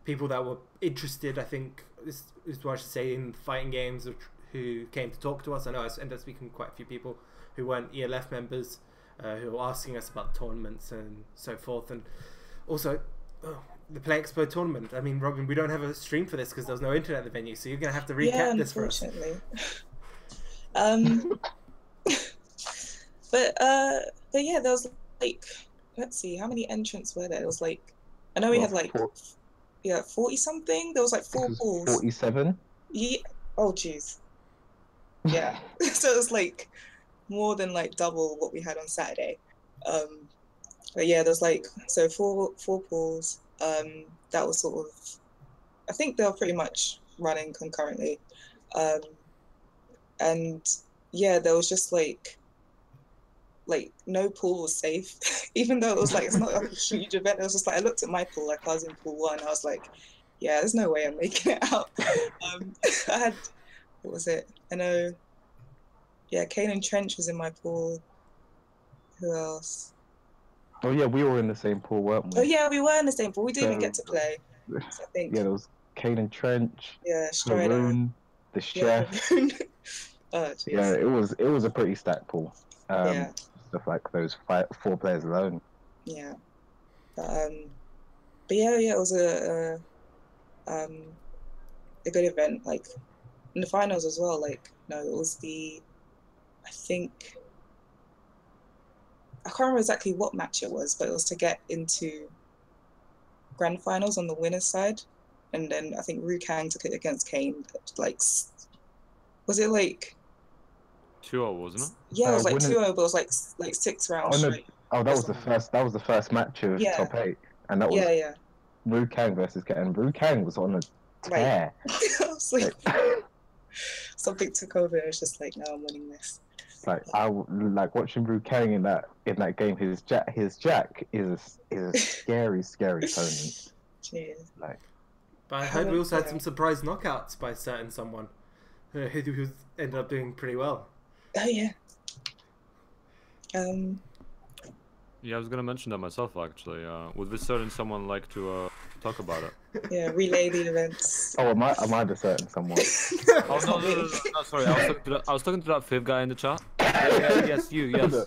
Speaker 1: people that were interested. I think is what I should say, in fighting games, who came to talk to us. I know I ended up speaking to quite a few people who weren't ELF members, who were asking us about tournaments and so forth. And also, the Play Expo tournament. I mean, Robin, we don't have a stream for this because there was no internet at the venue, so you're going to have to recap this for us.
Speaker 4: But yeah, there was like, let's see, how many entrants were there? There was like, I know we had like 40 something. There was like 4 pools.
Speaker 2: 47.
Speaker 4: Yeah. Oh jeez. Yeah. So it was like more than like double what we had on Saturday. But yeah, there was like, so four pools. That was sort of, I think they were pretty much running concurrently. And yeah, there was just like no pool was safe, even though it was like, it's not a huge event. It was just like, I looked at my pool, like I was in pool 1. I was like, yeah, there's no way I'm making it out. I had, what was it? I know, yeah, Kane and Trench was in my pool. Who else?
Speaker 2: Oh yeah, we were in the same pool, weren't we?
Speaker 4: Oh yeah, we were in the same pool. We didn't even get to play. So I think.
Speaker 2: Yeah, there was Kane and Trench.
Speaker 4: Yeah, Strider.
Speaker 2: Haroon, the chef.
Speaker 4: Oh,
Speaker 2: yeah, it was a pretty stacked pool.
Speaker 4: Yeah.
Speaker 2: Stuff like those 4 players alone.
Speaker 4: Yeah. But yeah, it was a good event. Like in the finals as well. Like no, it was I think I can't remember exactly what match it was, but it was to get into grand finals on the winner's side, and then I think Rukang took it against Kane. Like, was it like
Speaker 3: 2-0, wasn't it?
Speaker 4: Yeah, it was like 2-0, but it was like 6
Speaker 2: Oh
Speaker 4: rounds
Speaker 2: no!
Speaker 4: straight.
Speaker 2: Oh, that was the first. That was the first match of
Speaker 4: Yeah.
Speaker 2: top 8, and that was
Speaker 4: Yeah.
Speaker 2: Wu Kang versus Kang. And Wu Kang was on a tear.
Speaker 4: I was like, something took over. It was just like, no, I'm winning this.
Speaker 2: Like like watching Wu Kang in that game. His jack is a scary opponent.
Speaker 4: Cheers.
Speaker 2: Like,
Speaker 1: but I heard we also had some surprise knockouts by certain someone who ended up doing pretty well.
Speaker 4: Oh yeah.
Speaker 3: Yeah, I was gonna mention that myself actually. Would this certain someone like to talk about it?
Speaker 4: Yeah, relay the events.
Speaker 2: oh, am I the certain someone?
Speaker 3: Oh no, sorry. I was talking to that fifth guy in the chat. Yes, you. Yes.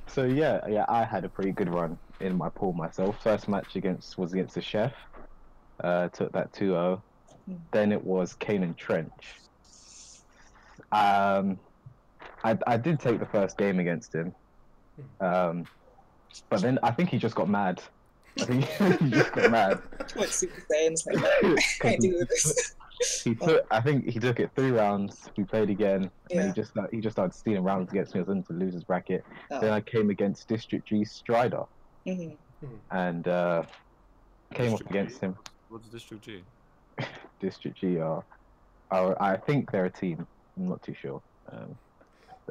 Speaker 2: So yeah, I had a pretty good run in my pool myself. First match was against the Chef. Took that 2-0. Then it was Kane and Trench. I did take the first game against him. But then I think he just got mad. I think he just got mad.
Speaker 4: What Super Saiyan's like, I can't deal with this.
Speaker 2: I think he took it 3 rounds. We played again, and then he just started stealing rounds against me. I was into the losers bracket. Then I came against District G Strider, and came up against him.
Speaker 3: What's District G?
Speaker 2: District G I think they're a team. I'm not too sure.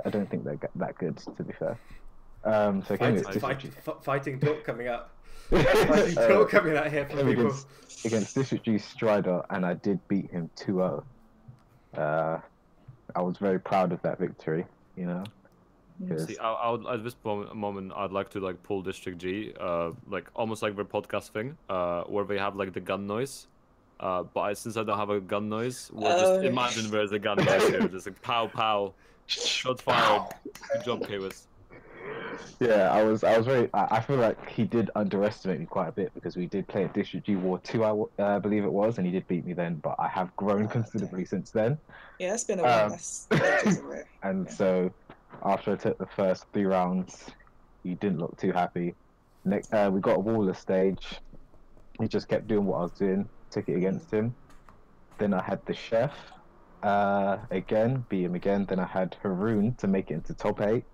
Speaker 2: I don't think they're that good, to be fair. So
Speaker 1: fighting talk coming up. Fighting talk coming out here from people.
Speaker 2: Against District G Strider, and I did beat him 2-0. I was very proud of that victory, you know.
Speaker 3: See, at this moment, I'd like to like pull District G, like almost like their podcast thing, where they have like the gun noise. But since I don't have a gun noise, we'll just imagine there's a gun noise here, just like pow pow, shots fired. Good job, Kawis.
Speaker 2: Yeah, I was very. I feel like he did underestimate me quite a bit because we did play at District G War 2, I believe it was, and he did beat me then. But I have grown considerably since then.
Speaker 4: Yeah, it's been a while.
Speaker 2: And so, after I took the first 3 rounds, he didn't look too happy. Next, we got a Waller stage. He just kept doing what I was doing. Took it against him. Then I had the Chef. Again, beat him again. Then I had Haroon to make it into top 8.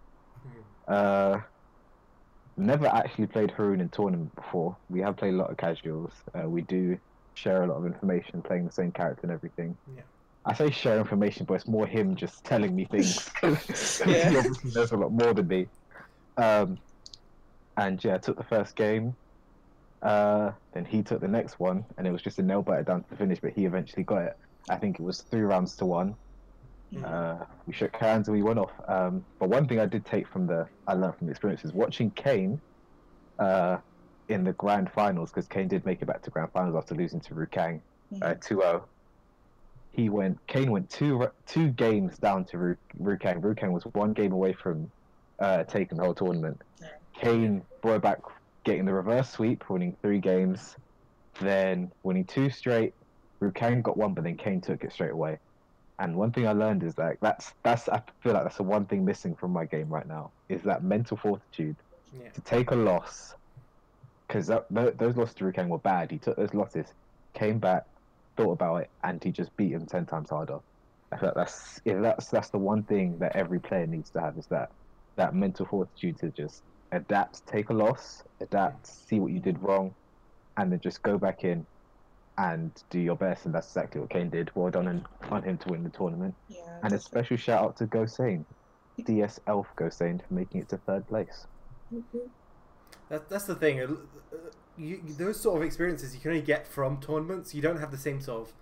Speaker 2: Never actually played Haroon in tournament before. We have played a lot of casuals. We do share a lot of information, playing the same character and everything. Yeah. I say share information, but it's more him just telling me things. He obviously knows a lot more than me. And yeah, I took the first game. Then he took the next one, and it was just a nail biter down to the finish, but he eventually got it. I think it was 3 rounds to 1. We shook hands and we went off. But one thing I did take I learned from the experience is watching Kane in the grand finals, because Kane did make it back to grand finals after losing to Rukang 2-0. Kane went two games down to Rukang. Rukang was 1 game away from taking the whole tournament. Kane brought back, getting the reverse sweep, winning 3 games, then winning 2 straight. Rukang got 1, but then Kane took it straight away. And one thing I learned is that I feel like that's the one thing missing from my game right now, is that mental fortitude to take a loss. Because those losses to Rukang were bad. He took those losses, came back, thought about it, and he just beat him 10 times harder. I feel like that's the one thing that every player needs to have, is that mental fortitude to just adapt, take a loss, adapt, see what you did wrong, and then just go back in and do your best. And that's exactly what Kane did. Well done on him to win the tournament. And a special shout out to Gosane, DS Elf Gosane, for making it to 3rd place.
Speaker 1: That's the thing. Those sort of experiences you can only get from tournaments. You don't have the same sort of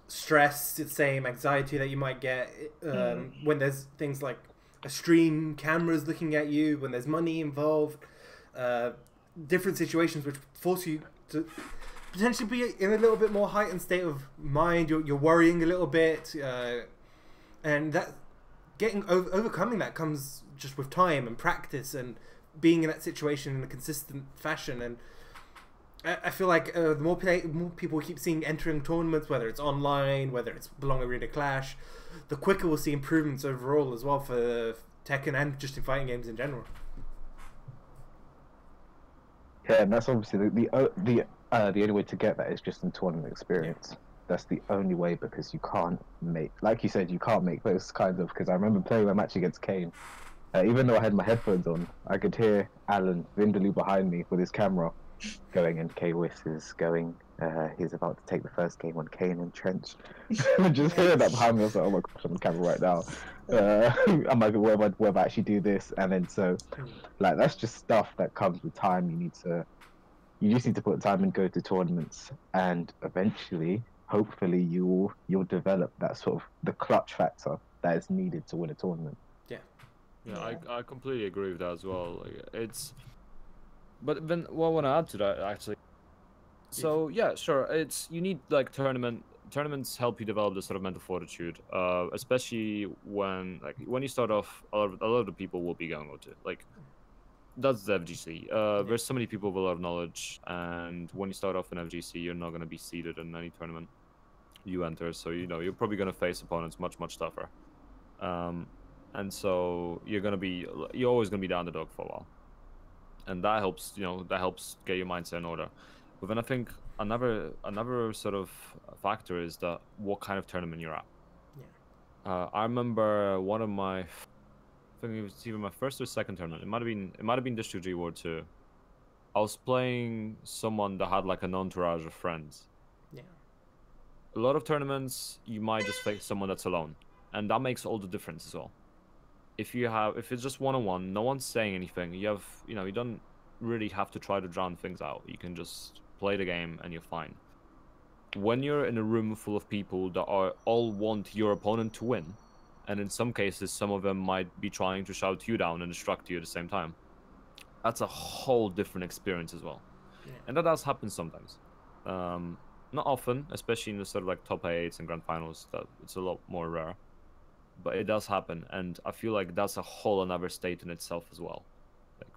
Speaker 1: stress, the same anxiety that you might get when there's things like a stream, cameras looking at you, when there's money involved, different situations which force you to potentially be in a little bit more heightened state of mind. You're worrying a little bit, and that overcoming that comes just with time and practice and being in that situation in a consistent fashion. And I feel like the more people we keep seeing entering tournaments, whether it's online, whether it's Belong Arena Clash, the quicker we'll see improvements overall as well for Tekken and just in fighting games in general.
Speaker 2: Yeah, and that's obviously the only way to get that is just in tournament experience. Yeah. That's the only way, because you can't make, like you said, you can't make those kinds of. Because I remember playing my match against Kane. Even though I had my headphones on, I could hear Alan Vindaloo behind me with his camera going, and K-Wiss is going. He's about to take the first game on Kane and Trench. Just hearing that behind me, I was like, oh my gosh, I'm on camera right now. I might be where I actually do this, and then so, like, that's just stuff that comes with time. You just need to put time and go to tournaments, and eventually, hopefully, you'll develop that sort of the clutch factor that is needed to win a tournament.
Speaker 3: Yeah, I completely agree with that as well. Like, but then what I want to add to that actually. So yeah, sure. You need like tournaments help you develop this sort of mental fortitude, especially when you start off. A lot of the people will be going to like that's the FGC. There's so many people with a lot of knowledge, and when you start off in FGC, you're not going to be seeded in any tournament you enter. So you're probably going to face opponents much tougher. And so you're always gonna be the underdog for a while, and that helps. That helps get your mindset in order. But then I think another sort of factor is that what kind of tournament you're at. Yeah. I remember one of I think it was either my first or second tournament. It might have been District G World 2. I was playing someone that had like an entourage of friends. Yeah. A lot of tournaments you might just face someone that's alone, and that makes all the difference as well. If it's just one-on-one, no one's saying anything. You don't really have to try to drown things out. You can just play the game and you're fine. When you're in a room full of people that all want your opponent to win, and in some cases some of them might be trying to shout you down and distract you at the same time, that's a whole different experience as well. Yeah. And that does happen sometimes. Not often, especially in the sort of like top 8s and grand finals. That it's a lot more rare. But it does happen, and I feel like that's a whole another state in itself as well. Like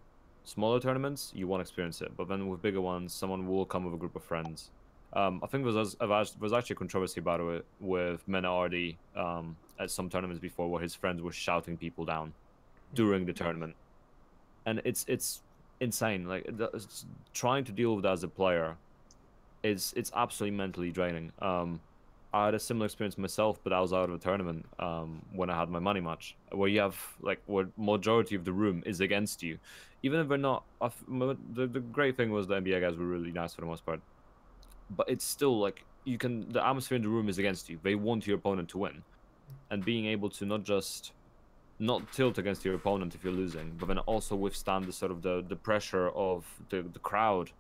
Speaker 3: smaller tournaments, you won't experience it, but then with bigger ones, someone will come with a group of friends. I think there was actually a controversy about it with Menardi at some tournaments before, where his friends were shouting people down during the tournament, and it's insane. Like trying to deal with that as a player, it's absolutely mentally draining. I had a similar experience myself, but I was out of a tournament when I had my money match, where you have where majority of the room is against you, even if they're not. The great thing was the NBA guys were really nice for the most part, but it's still like the atmosphere in the room is against you. They want your opponent to win, and being able to not tilt against your opponent if you're losing, but then also withstand the sort of the pressure of the crowd.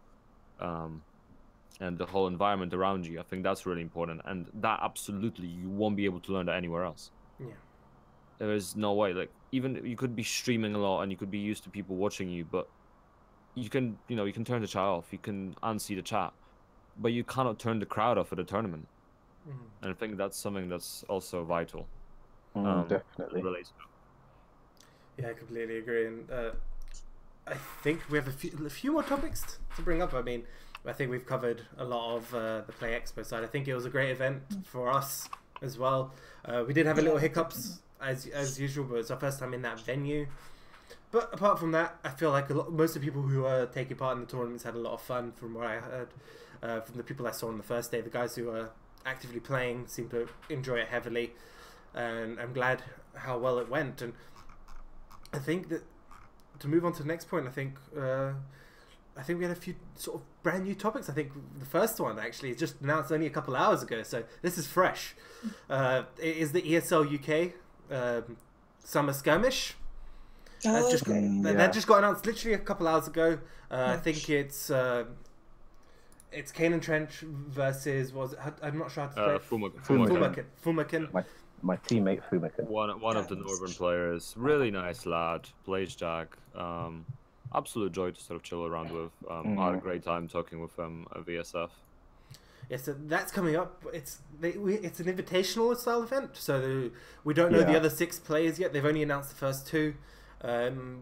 Speaker 3: And the whole environment around you. I think that's really important, and that absolutely you won't be able to learn that anywhere else. Yeah, there is no way. Like even you could be streaming a lot and you could be used to people watching you, but you can turn the chat off, you can unsee the chat, but you cannot turn the crowd off at a tournament. And I think that's something that's also vital.
Speaker 2: Definitely.
Speaker 1: Yeah, I completely agree, and I think we have a few more topics to bring up. I mean, I think we've covered a lot of the Play Expo side. I think it was a great event for us as well. We did have a little hiccups as usual, but it's our first time in that venue. But apart from that, I feel like most of the people who were taking part in the tournaments had a lot of fun. From what I heard from the people I saw on the first day, the guys who were actively playing seemed to enjoy it heavily, and I'm glad how well it went. And I think that to move on to the next point, I think we had a few sort of brand new topics. I think the first one actually is just announced only a couple hours ago, so this is fresh. It is the ESL UK Summer Skirmish. That just got announced literally a couple hours ago. I think it's Kane and Trench versus I'm not sure how to say Fumakin.
Speaker 2: My teammate Fumakin.
Speaker 3: One of the northern players. Really nice lad. Plays Jack. Absolute joy to sort of chill around with. I had a great time talking with them at VSF.
Speaker 1: Yeah, so that's coming up. It's an invitational style event, so we don't know the other 6 players yet. They've only announced the first 2.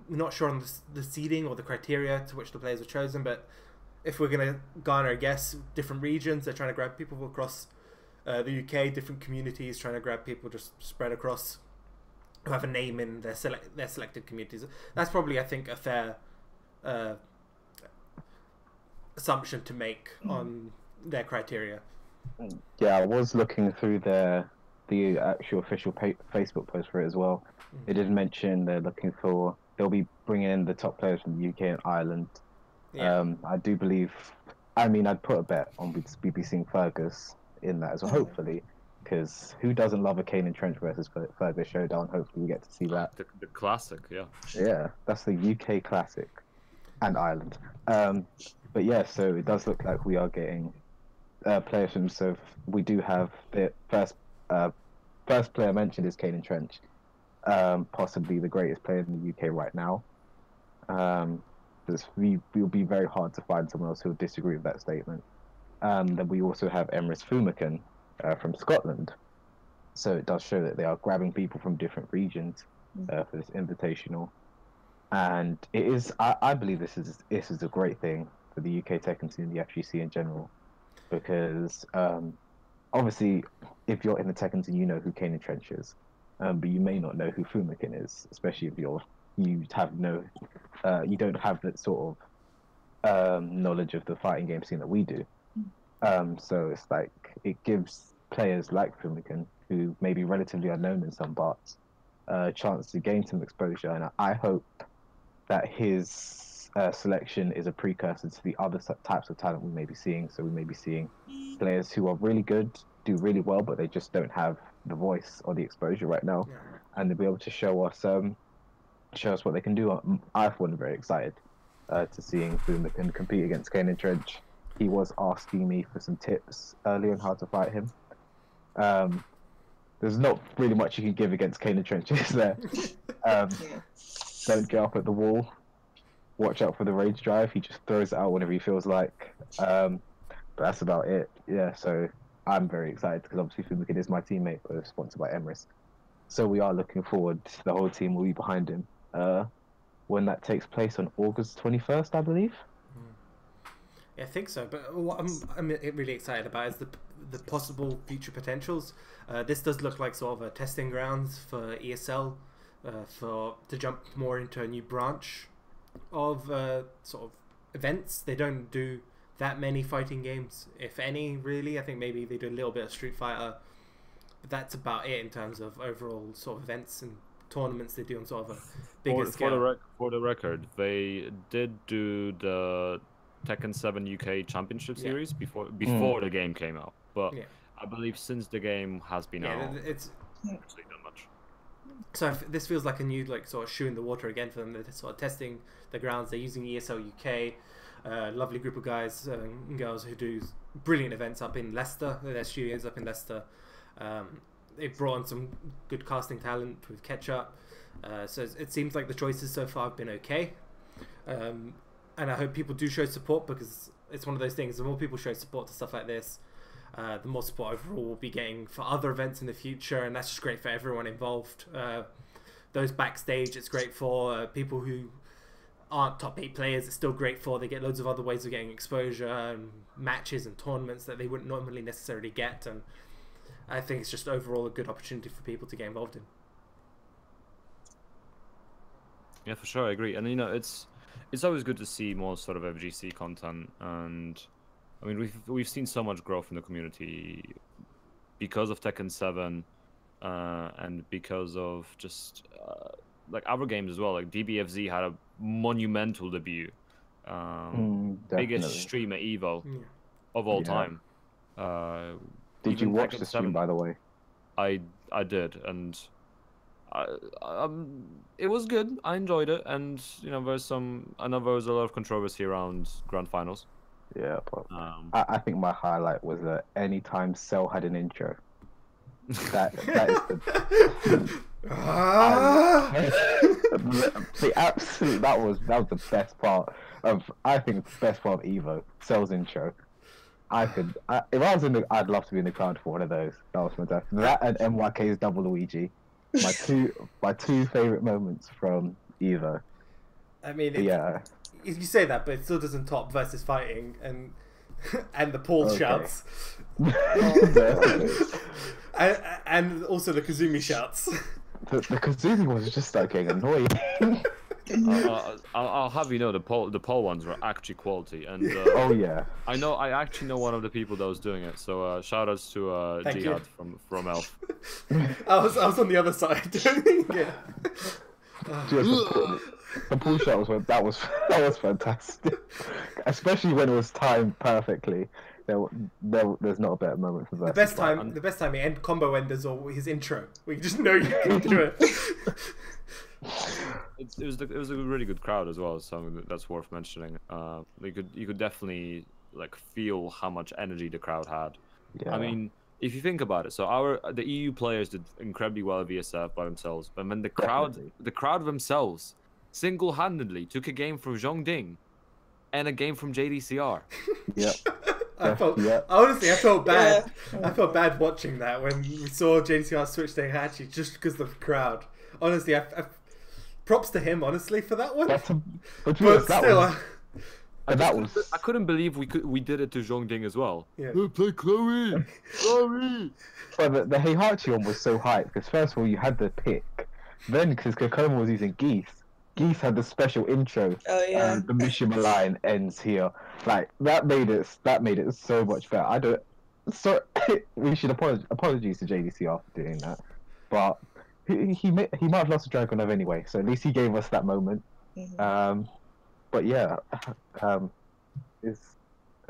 Speaker 1: Not sure on the seeding or the criteria to which the players were chosen, but if we're going to garner a guess, different regions, they're trying to grab people across the UK, different communities, trying to grab people just spread across who have a name in their selected communities. That's probably, I think, a fair assumption to make on their criteria.
Speaker 2: Yeah, I was looking through the actual official Facebook post for it as well. It did mention they'll be bringing in the top players from the UK and Ireland.
Speaker 1: Yeah.
Speaker 2: I do believe, I'd put a bet on BBC Fergus in that as well, hopefully, because who doesn't love a Kane and Trench versus Fergus showdown? Hopefully we get to see that.
Speaker 3: The classic, yeah.
Speaker 2: Yeah, that's the UK classic, and Ireland. But yeah, so it does look like we are getting players from. So we do have the first player mentioned is Kane and Trench, possibly the greatest player in the UK right now. Because it will be very hard to find someone else who will disagree with that statement. Then we also have Emrys Fumacan from Scotland. So it does show that they are grabbing people from different regions for this invitational. And it is, I believe this is a great thing for the UK Tekken scene and the FGC in general. Because obviously, if you're in the Tekken scene, you know who Kane and Trench is. But you may not know who Fumacan is, especially if you don't have that sort of knowledge of the fighting game scene that we do. So it's like it gives players like Fumacan, who may be relatively unknown in some parts, a chance to gain some exposure. And I hope that his selection is a precursor to the other types of talent we may be seeing. So we may be seeing players who are really good, do really well, but they just don't have the voice or the exposure right now, and they'll be able to show us what they can do. I am very excited to seeing Fumacan compete against Kane and Trench. He was asking me for some tips earlier on how to fight him. There's not really much you can give against Kane and Trench, is there? Don't get up at the wall. Watch out for the rage drive. He just throws it out whenever he feels like. But that's about it. Yeah, so I'm very excited because obviously Fumacan is my teammate, but sponsored by Emrys. So we are looking forward. The whole team will be behind him when that takes place on August 21st, I believe.
Speaker 1: Yeah, I think so. But what I'm really excited about is the possible future potentials. This does look like sort of a testing grounds for ESL to jump more into a new branch of sort of events. They don't do that many fighting games, if any, really. I think maybe they do a little bit of Street Fighter, but that's about it in terms of overall sort of events and tournaments they do on sort of a bigger scale.
Speaker 3: For the record, they did do the Tekken 7 UK Championship Series before the game came out, but I believe since the game has been out,
Speaker 1: it's
Speaker 3: actually done much.
Speaker 1: So this feels like a new sort of shoe in the water again for them. They're sort of testing the grounds. They're using ESL UK, lovely group of guys and girls who do brilliant events up in Leicester. Their studios up in Leicester. They've brought on some good casting talent with Ketchup. So it seems like the choices so far have been okay. And I hope people do show support, because it's one of those things, the more people show support to stuff like this, the more support overall we'll be getting for other events in the future, and that's just great for everyone involved. Those backstage, it's great for people who aren't top 8 players. It's still great for, they get loads of other ways of getting exposure and matches and tournaments that they wouldn't normally necessarily get, and I think it's just overall a good opportunity for people to get involved in.
Speaker 3: Yeah, for sure, I agree. And it's always good to see more sort of FGC content, and I mean we've seen so much growth in the community because of Tekken 7 and because of just like other games as well. Like DBFZ had a monumental debut, biggest stream at Evo of all time.
Speaker 2: Did you watch the stream, by the way?
Speaker 3: I did, and it was good. I enjoyed it, and I know there was a lot of controversy around grand finals.
Speaker 2: Yeah, but I think my highlight was that anytime Cell had an intro, that is the absolute that was the best part of, I think, the best part of Evo, Cell's intro. If I was I'd love to be in the crowd for one of those. That was fantastic. That and MYK's Double Luigi, my two favorite moments from either.
Speaker 1: I mean,
Speaker 2: Yeah.
Speaker 1: you say that, but it still doesn't top versus fighting and the Paul shouts. And also the Kazumi shouts.
Speaker 2: The Kazumi was just like getting annoying.
Speaker 3: I'll have you know the poll ones were actually quality, and
Speaker 2: Oh yeah.
Speaker 3: I actually know one of the people that was doing it. So shout outs to
Speaker 1: Thank
Speaker 3: Jihad
Speaker 1: you.
Speaker 3: from Elf.
Speaker 1: I was on the other side. Yeah.
Speaker 2: The pull shot that was fantastic, especially when it was timed perfectly. There's not a better moment for that.
Speaker 1: The best time he end combo enders or his intro. We just know you can do it.
Speaker 3: It was a really good crowd as well. Something that's worth mentioning. You could definitely like feel how much energy the crowd had.
Speaker 2: Yeah.
Speaker 3: I mean, if you think about it, so the EU players did incredibly well at VSF by themselves, but when the crowd themselves single-handedly took a game from Zhongding and a game from JDCR.
Speaker 2: Yep.
Speaker 1: Honestly, I felt bad.
Speaker 4: Yeah.
Speaker 1: I felt bad watching that when we saw JDCR switch to Hachi just because of the crowd. Honestly, I props to him, honestly, for that one.
Speaker 3: I couldn't believe we did it to Zhongding as well.
Speaker 1: Yeah.
Speaker 3: Play Chloe.
Speaker 2: But the Heihachi one was so hyped because first of all you had the pick, then because Kokoma was using Geese had the special intro.
Speaker 4: Oh yeah.
Speaker 2: And the Mishima line ends here. Like that made it so much better. We should apologies to JDCR for doing that, but he might have lost a Dragon Love anyway. So at least he gave us that moment.
Speaker 4: Mm-hmm.
Speaker 2: But yeah,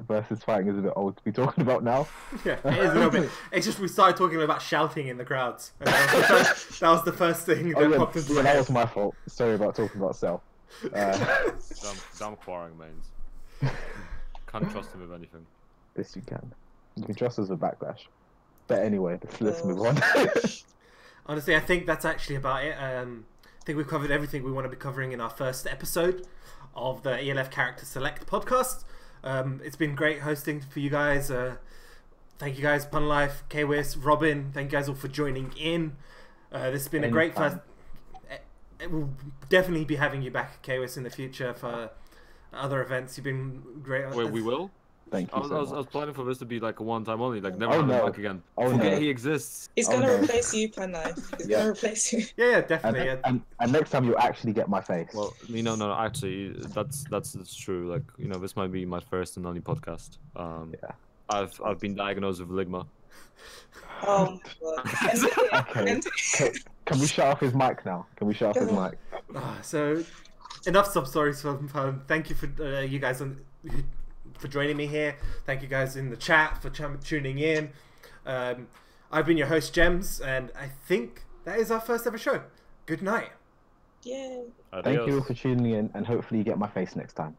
Speaker 2: versus fighting is a bit old to be talking about now.
Speaker 1: Yeah, it is a little bit. It's just we started talking about shouting in the crowds. And that was the first thing that popped into my head.
Speaker 2: That was my fault. Sorry about talking about Cell.
Speaker 3: Dumb quarrying mains. Can't trust him with anything.
Speaker 2: Yes, you can. You can trust us with Backlash. But anyway, let's move on.
Speaker 1: Honestly, I think that's actually about it. I think we've covered everything we want to be covering in our first episode of the ELF Character Select podcast. It's been great hosting for you guys. Thank you guys, Pun Life, Kwis, Robin. Thank you guys all for joining in. This has been a great first. We'll definitely be having you back, Kwis, in the future for other events. You've been great.
Speaker 3: Wait, we will?
Speaker 2: Thank you.
Speaker 3: I was planning for this to be like a one-time only, like never have him back again. Forget he exists.
Speaker 4: He's gonna replace you, Pun Life. He's gonna replace you.
Speaker 1: Yeah, definitely.
Speaker 2: And next time you'll actually get my face.
Speaker 3: Well, no, actually, that's true. Like, this might be my first and only podcast.
Speaker 2: Yeah.
Speaker 3: I've been diagnosed with ligma.
Speaker 4: Oh my god.
Speaker 2: Okay. Can we shut off his mic now? So
Speaker 1: enough sub stories from Pun. Thank you for you guys for joining me here. Thank you guys in the chat for tuning in. I've been your host, Gems, and I think that is our first ever show. Good night.
Speaker 4: Yay.
Speaker 2: Thank you all for tuning in, and hopefully you get my face next time.